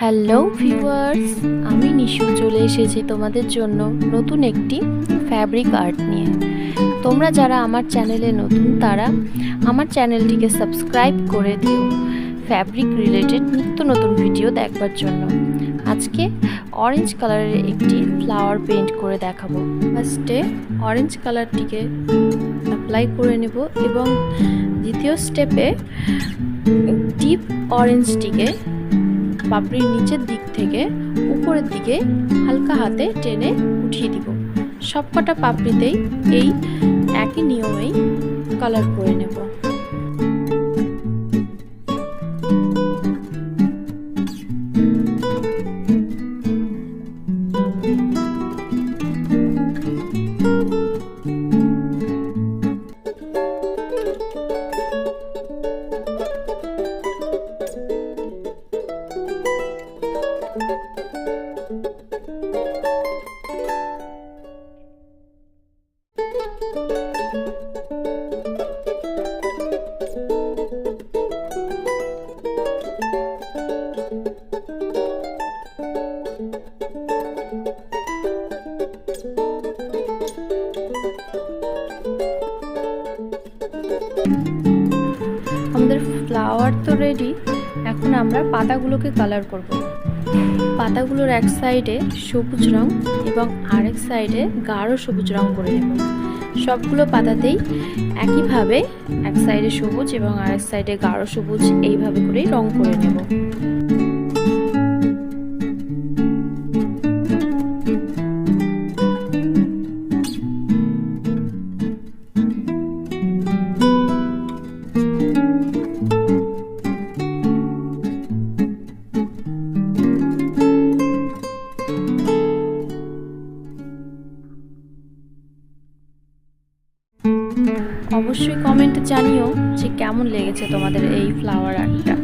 Hello viewers, আমি নিশু চলে এসেছি তোমাদের জন্য নতুন একটি ফ্যাব্রিক আর্ট নিয়ে। তোমরা যারা আমার চ্যানেলে নতুন তারা আমার চ্যানেলটিকে সাবস্ক্রাইব করে দিও ফ্যাব্রিক রিলেটেড নিত্য নতুন ভিডিও দেখবার জন্য। আজকে অরেঞ্জ কালারের একটি ফ্লাওয়ার পেইন্ট করে দেখাবো। ফার্স্টে অরেঞ্জ কালারটিকে অ্যাপ্লাই করে নেব এবং দ্বিতীয় স্টেপে ডিপ অরেঞ্জটিকে পাপড়ির নিচের দিক থেকে উপরের দিকে হালকা হাতে টেনে উঠিয়ে দিব। সবকটা পাপড়িতেই এই একই নিয়মেই কালার করে নেব। আমাদের ফ্লাওয়ার তো রেডি, এখন আমরা পাতাগুলোকে কালার করব। পাতাগুলোর এক সাইডে সবুজ রং এবং আরেক সাইডে গাঢ় সবুজ রং করে নেব। সবগুলো পাতাতেই একইভাবে এক সাইডে সবুজ এবং আরেক সাইডে গাঢ় সবুজ এইভাবে করেই রং করে নেব। অবশ্যই কমেন্টে জানিও যে কেমন লেগেছে তোমাদের এই ফ্লাওয়ার আর্টটা।